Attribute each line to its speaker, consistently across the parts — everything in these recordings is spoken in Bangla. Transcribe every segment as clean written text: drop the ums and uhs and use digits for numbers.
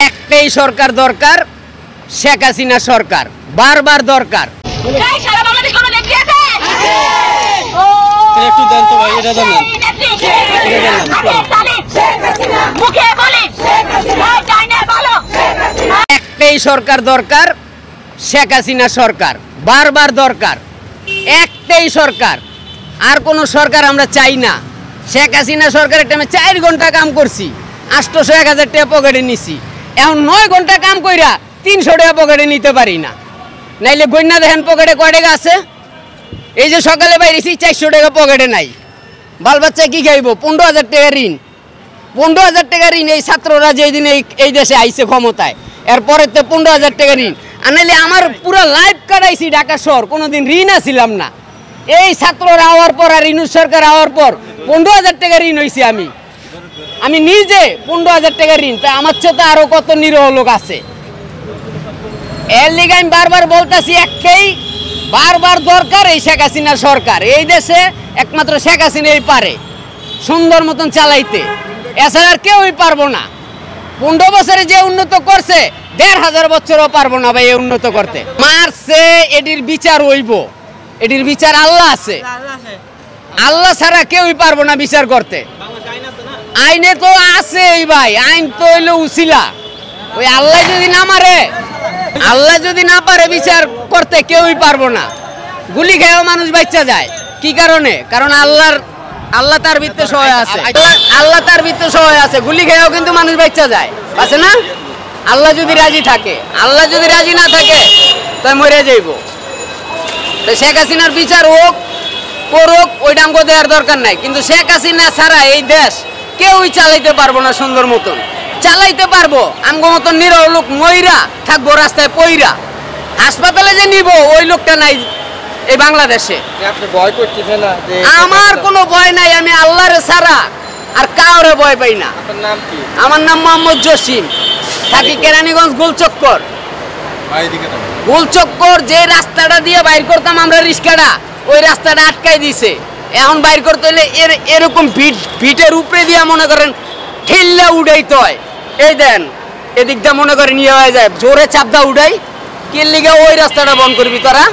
Speaker 1: একটাই সরকার দরকার, শেখ হাসিনা সরকার বারবার দরকার। একটাই সরকার দরকার, শেখ হাসিনা সরকার বারবার দরকার। একটাই সরকার, আর কোন সরকার আমরা চাই না। শেখ হাসিনা সরকারের টাইমে 4 ঘন্টা কাম করছি, 800-1000 টাকা পকেটে নিছি। এখন 9 ঘন্টা কাম কইরা 300 টাকা পকেটে নিতে পারি না। নাইলে গন্যা দেখেন পকেটে কয় টাকা আছে। এই যে সকালে বাইরেছি 400 টাকা পকেটে নাই। বাল বাচ্চা কি খাইব? 15,000 টাকা ঋণ। 15,000 টাকা ঋণ এই ছাত্ররা যেই দিন এই দেশে আইছে ক্ষমতায়, এরপরে তো 15,000 টাকা ঋণ। আর নাইলে আমার পুরো লাইফ কাটাইছি ঢাকা শহর, কোনোদিন ঋণ আসিলাম না। এই ছাত্ররা হওয়ার পর আর ঋণ সরকার হওয়ার পর 15,000 টাকা ঋণ হয়েছি আমি নিজে 15,000 টাকা ঋণ। তাই আমার চেয়ে তো আরো কত নিরহ লোক আছে। এর লিগে আমি বারবার বলতেছি, একটাই বারবার দরকার এই শেখ হাসিনা সরকার। এই দেশে একমাত্র শেখ হাসিনাই পারে সুন্দর মতন চালাইতে, এছাড়া আর কেউই পারবো না। 15 বছরে যে উন্নত করছে 1,500 বছরও পারবো না ভাই এই উন্নত করতে। মারছে, এটির বিচার হইব, এটির বিচার আল্লাহ আছে। আল্লাহ ছাড়া কেউই পারবো না বিচার করতে। আইনে তো আছে ভাই, আইন তো হইলো উসিলা। ওই আল্লাহ যদি না মারে, আল্লাহ যদি না পারে বিচার করতে, কেউই পারবো না। গুলি খেয়েও মানুষ বাচ্চা যায়। কি কারণে? কারণ আল্লাহ তার ভিতরে সহায় আছে। আল্লাহ তার ভিতরে সহায় আছে, গুলি খেয়েও কিন্তু মানুষ বাচ্চা যায়, আছে না? আল্লাহ যদি রাজি থাকে, আল্লাহ যদি রাজি না থাকে তাই মরে যাইব। শেখ হাসিনার বিচার হোক করুক, ওইটা আমাকে দেওয়ার দরকার নাই। কিন্তু শেখ হাসিনা ছাড়া এই দেশ কেউই চালাইতে পারবো না সুন্দর মতন। চালাইতে পারবো আমগো মতন নিরহ লোক মইরা থাকবো রাস্তায় পইরা। হাসপাতালে যে নিব ওই লোকটা নাই এই বাংলাদেশে। আমার কোনো ভয় নাই, আমি আল্লাহরে ছাড়া আর কাউরে ভয় পাই না। আমার নাম মোহাম্মদ জসিম, থাকি কেরানীগঞ্জ গোলচক্কর। গোলচক্কর যে রাস্তাটা দিয়ে বাইর করতাম আমরা রিস্কাটা, ওই রাস্তাটা আটকাই দিছে। এখন বাইর করতে হলে এরকম ভিটের উপরে দিয়ে মনে করেন ঠেললে উঠাইতে হয়। এই দেন এদিক দিয়ে মনে করেন ইয়ে হয়ে যায়, জোরে চাপদা উঠাই। কির লিগে ওই রাস্তাটা বন্ধ করবি তোরা?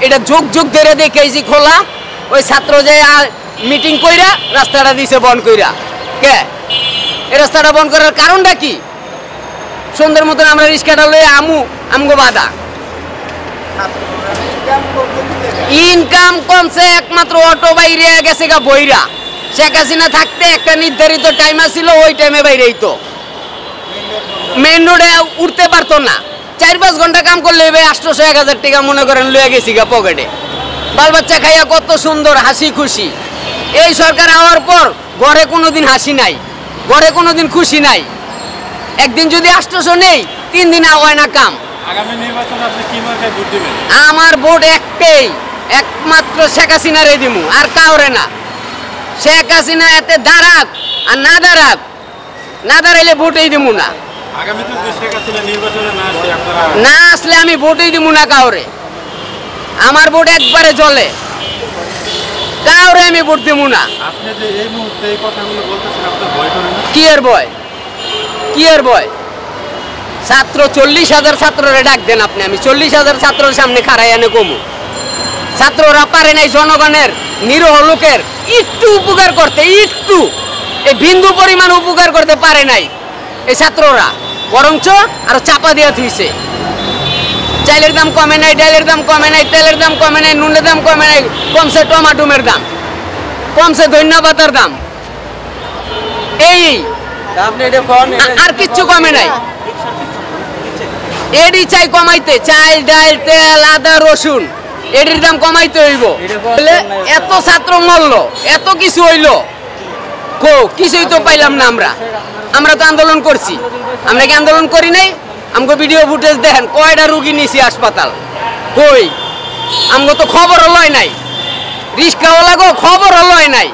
Speaker 1: এটা যুগ যুগ ধরে দেখেছি খোলা। ওই ছাত্র যে মিটিং কইরা রাস্তাটা দিছে বন্ধ কইরা। কে এই রাস্তাটা বন্ধ করার কারণটা কি? সুন্দর মতন আমরা রিস্কাটা লই আমগো বাধা। ইনকাম কমছে একমাত্র অটো বাইরে গেছে গা বইরা। শেখ হাসিনা থাকতে একটা নির্ধারিত টাইম আছিল, ওই টাইমে বাইরেই তো মেন রোডে উঠতে পারতো না। 4-5 ঘন্টা কাম করলে 800-1000 টাকা মনে করেন লইয়া গেছি গা পকেটে। বাল বাচ্চা খাইয়া কত সুন্দর হাসি খুশি। এই সরকার হওয়ার পর ঘরে কোনোদিন হাসি নাই, ঘরে কোনোদিন খুশি নাই। একদিন যদি 800 নেই, 3 দিন হয় না কাম। আমার ভোট একটাই, একমাত্র শেখ হাসিনারে দিমু, আর কাউরে না। শেখ হাসিনা এতে দাঁড়াক আর না দাঁড়াক, না দাঁড়াইলে ভোটেই দিমু না। না আসলে আমি ভোটেই দিমু না কাউরে। আমার ভোট একবারে চলে, কাউরে আমি ভোট দিমু না। কি এর ভয়? কি এর ভয়? ছাত্র 40,000 ছাত্ররে ডাক দেন আপনি, আমি 40,000 ছাত্রের সামনে খাড়াই এনে কমু। ছাত্ররা পারে নাই জনগণের নিরহ লোকের একটু উপকার করতে, একটু এই বিন্দু পরিমাণ উপকার করতে পারে নাই এই ছাত্ররা, বরঞ্চ আরো চাপা দিয়া থুইছে। চাইলের দাম কমে নাই, ডালের দাম কমে নাই, তেলের দাম কমে নাই, নুনের দাম কমে নাই, কমছে টমাটোমের দাম, কমছে ধন্যবাদের দাম। এই আর কিচ্ছু কমে নাই। এডি চাই কমাইতে, চাল ডাল তেল আদা রসুন এটির দাম কমাইতে হইব। এত ছাত্র মরল, এত কিছু হইল, কিছুই তো পাইলাম না। আমরা তো আন্দোলন করছি। আমরা কি আন্দোলন করি নাই? আমাকে ভিডিও ফুটেজ দেখেন, কয়টা রুগী নিছি হাসপাতাল। কই আমাকে তো খবর লয় নাই, রিস্কাওয়ালা গো খবর লয় নাই।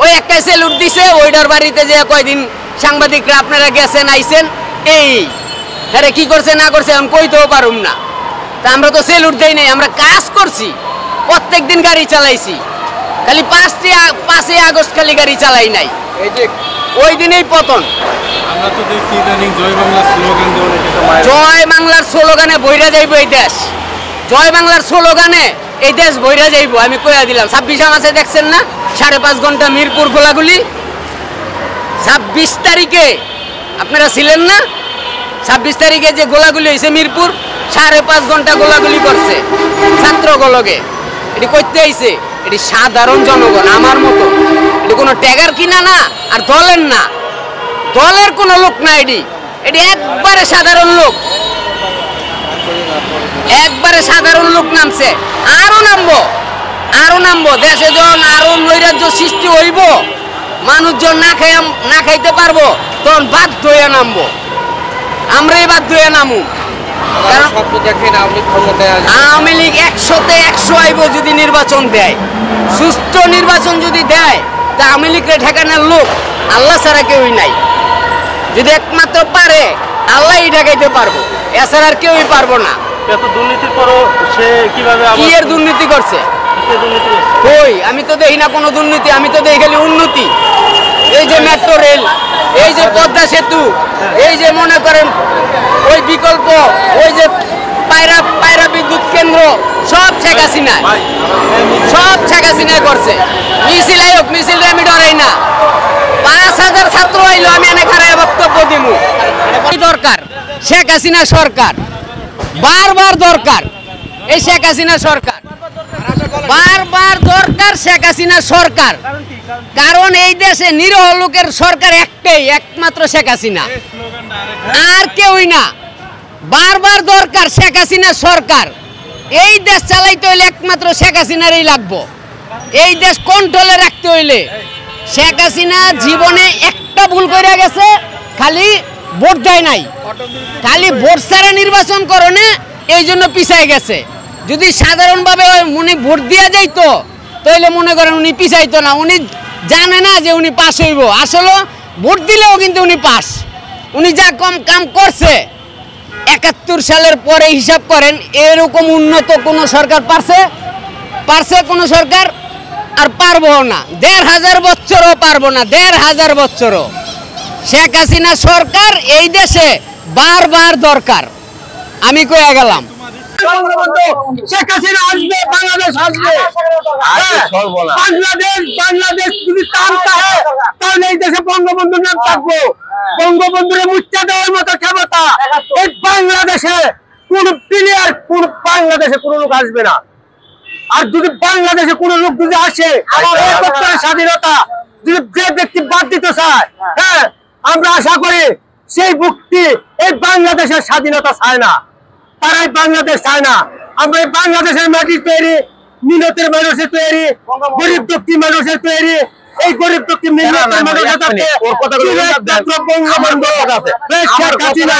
Speaker 1: ওই একটা সেলুট দিছে, ওইটার বাড়িতে যে কয়দিন সাংবাদিকরা আপনারা গেছেন আইছেন, এই হ্যাঁ কি করছে না করছে আমি কইতেও পারুম না। তা আমরা তো সেলুট দেই নাই, আমরা কাজ করছি, প্রত্যেক দিন গাড়ি চালাইছি, খালি 5ই আগস্ট খালি গাড়ি চালাই নাই,
Speaker 2: এই যে
Speaker 1: ওই দিনেই পতন।
Speaker 3: আমরা তো দেখছি ইদানিং জয় বাংলা স্লোগান দিয়ে অনেক কিছু মায়ের
Speaker 1: জয় বাংলার স্লোগানে বইরা যাইব এই দেশ, জয় বাংলার স্লোগানে এই দেশ বইরা যাইব, আমি কইয়া দিলাম। 26 মাসে দেখছেন না 5.5 ঘন্টা মিরপুর গোলাগুলি, 26 তারিখে আপনারা ছিলেন না? 26 তারিখে যে গোলাগুলি হয়েছে মিরপুর, 5.5 ঘন্টা গোলাগুলি করছে ছাত্রগুলোকে। এটি করতে আইছে, এটি সাধারণ জনগণ আমার মতো, এটি কোনো ট্যাগার কিনা না আর দলের না, দলের কোনো লোক না, এটি একবারে সাধারণ লোক, একবারে সাধারণ লোক নামছে। আরো নামবো, আরো নামবো। দেশে যখন আরো নৈরাজ্য সৃষ্টি হইব, মানুষজন না খাইতে পারবো, তখন বাধ্য হয়ে নামবো, আমরাই বাধ্য হয়ে নামু। কারণ
Speaker 2: দেখেন
Speaker 1: আওয়ামী লীগ 100তে 100 আইব যদি নির্বাচন দেয়, সুষ্ঠু নির্বাচন যদি দেয়, তা আওয়ামী লীগকে ঠেকানোর লোক আল্লাহ ছাড়া কেউই নাই। যদি একমাত্র পারে আল্লাহই ঠেকাইতে পারবো, এছাড়া আর কেউই পারবো না।
Speaker 3: এত দুর্নীতির পরও সে কিভাবে
Speaker 1: কি এর দুর্নীতি করছে? কই, আমি তো দেখি না কোনো দুর্নীতি, আমি তো দেখি খালি উন্নতি। এই যে মেট্রো রেল, এই যে পদ্মা সেতু, এই যে মনে করেন ওই বিকল্প, ওই যে পায়রা বিদ্যুৎ কেন্দ্র, সব শেখ হাসিনা, সব শেখ হাসিনা করছে। মিছিল আয়োগ, মিছিল আমি ডরাই না। 5,000 ছাত্র আইলো, আমি এনে খারাপ বক্তব্য দিব। দরকার শেখ হাসিনা সরকার, বারবার দরকার এই শেখ হাসিনা সরকার, বারবার দরকার শেখ হাসিনা সরকার। কারণ এই দেশে নিরীহ লোকের সরকার একটাই, একমাত্র শেখ হাসিনা, আর কেউই না। বারবার দরকার শেখ হাসিনা সরকার। এই দেশ চালাইতে হইলে একমাত্র শেখ হাসিনারই লাগবো। এই দেশ কন্ট্রোলে রাখতে হইলে শেখ হাসিনা জীবনে একটা ভুল করে গেছে, খালি ভোট দেয় নাই, খালি ভোট ছাড়া নির্বাচন করণে এই জন্য পিছাই গেছে। যদি সাধারণভাবে উনি ভোট দিয়া যাইতো, তাহলে মনে করেন উনি পিছাইতো না। উনি জানে না যে উনি পাস হইব, আসলে ভোট দিলেও কিন্তু উনি পাস। উনি যা কম কাম করছে 71 সালের পরে হিসাব করেন, এরকম উন্নত কোনো সরকার পারছে কোনো সরকার? আর পারবো না, 1,500 বছরও পারবো না, 1,500 বছরও। শেখ হাসিনা সরকার এই দেশে বারবার দরকার, আমি কইয়া গেলাম।
Speaker 4: শেখ হাসিনা আসবে, বাংলাদেশ আসবে, বাংলাদেশ যদি টানতে হয় তাহলে এই দেশে বঙ্গবন্ধুর নাম থাকবো। বঙ্গবন্ধুরে মুচ্ছা দেওয়ার মতো ক্ষমতা এই বাংলাদেশে কোন প্লেয়ার, কোন বাংলাদেশে কোন লোক আসবে না। আর যদি বাংলাদেশে কোন লোক যদি আসে, স্বাধীনতা যদি যে ব্যক্তি বাদ দিতে চায়, হ্যাঁ, আমরা আশা করি সেই ব্যক্তি এই বাংলাদেশের স্বাধীনতা চায় না, তারাই বাংলাদেশ চায় না। আমরা এই বাংলাদেশের মাটি তৈরি, মিনতের মানুষের তৈরি, গরিব দুঃখী মানুষের তৈরি। এই গরিব দুঃখী মিনতের মানুষের বঙ্গবন্ধু, শেখ হাসিনা,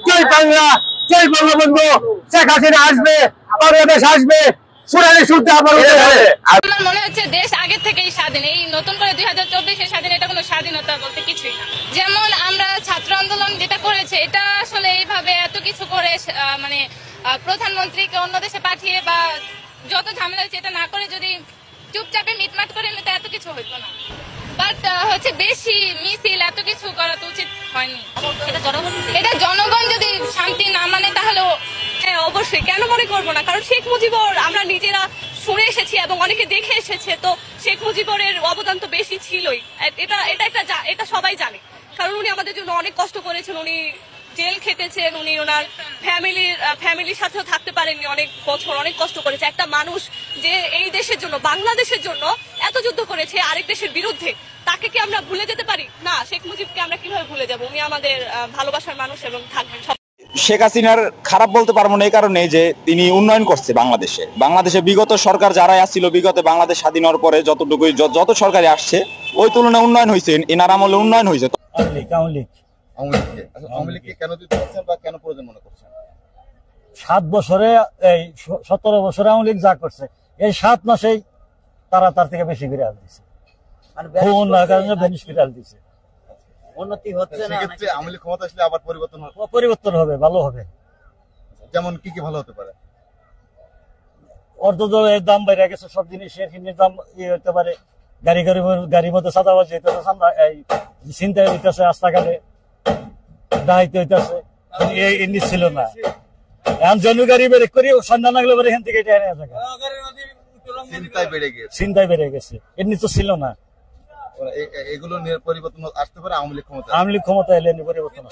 Speaker 4: জয় বাংলা, জয় বঙ্গবন্ধু। শেখ হাসিনা আসবে, বাংলাদেশ আসবে, সোনালী সূর্য আবার উঠে যাবে।
Speaker 5: আমার মনে হচ্ছে দেশ আগে থেকেই স্বাধীন, এই নতুন করে 2024-এ স্বাধীন, এটা কোনো স্বাধীনতা বলতে কিছুই না। যেমন আমরা ছাত্র আন্দোলন যেটা করেছে, এটা আসলে এইভাবে এত কিছু করে মানে প্রধানমন্ত্রীকে অন্য দেশে পাঠিয়ে বা যত ঝামেলা হচ্ছে, এটা না করে যদি চুপচাপে মিটমাট করে নিতে এত কিছু হইতো না। বাট হচ্ছে বেশি মিছিল এত কিছু করা তো উচিত হয়নি। এটা জনগণ যদি শান্তি না মানে তাহলে হ্যাঁ অবশ্যই, কেন মনে করবো না? কারণ শেখ মুজিবর আমরা নিজেরা শুনে এসেছি এবং অনেকে দেখে এসেছে, তো শেখ মুজিবরের অবদান তো বেশি ছিলই। এটা সবাই জানে, কারণ উনি আমাদের জন্য অনেক কষ্ট করেছেন, উনি জেল খেটেছেন, উনি ওনার ফ্যামিলির সাথেও থাকতে পারেননি অনেক বছর, অনেক কষ্ট করেছে। একটা মানুষ যে এই দেশের জন্য, বাংলাদেশের জন্য এত যুদ্ধ করেছে আরেক দেশের বিরুদ্ধে, তাকে কি আমরা ভুলে যেতে পারি? না, শেখ মুজিবকে আমরা কিভাবে ভুলে যাব? উনি আমাদের ভালোবাসার মানুষ এবং থাকবেন।
Speaker 6: শেখ হাসিনার খারাপ বলতে পারবো না এই কারণে যে তিনি উন্নয়ন করছে বাংলাদেশে বিগত সরকার যারাই আসছিল, বিগত বাংলাদেশ স্বাধীন হওয়ার পরে যত সরকারে আসছে ওই তুলনায় উন্নয়ন হয়েছে, এনার আমলে উন্নয়ন হয়েছে।
Speaker 7: 7 বছরে, এই 17 বছরে আওয়ামী লীগ যা করছে, এই 7 মাসেই তারা তার থেকে বেশি করে আল দিচ্ছে, দিচ্ছে।
Speaker 8: উন্নতি হচ্ছে না, সেক্ষেত্রে আওয়ামী লীগ ক্ষমতা আসলে আবার পরিবর্তন
Speaker 7: হবে, ভালো হবে।
Speaker 8: যেমন কি কি ভালো হতে পারে?
Speaker 7: অর্ধের দাম বেড়ে গেছে, সব জিনিসের কিনের দাম হতে পারে, গাড়ির মধ্যে সাদাবাজি হইতেছে, এই চিন্তায় হইতেছে, রাস্তাঘাটে ডাইতে হইতেছে, এমনি ছিল না। এখন জমি গাড়ি বেড়ে করি সন্ধ্যা না গেলে এখান থেকে এটা এনে থাকে, চিন্তায় বেড়ে গেছে, এমনি তো ছিল না।
Speaker 8: এগুলো নিয়ে পরিবর্তন আসতে পারে আওয়ামী লীগ ক্ষমতা
Speaker 7: এলে পরিবর্তন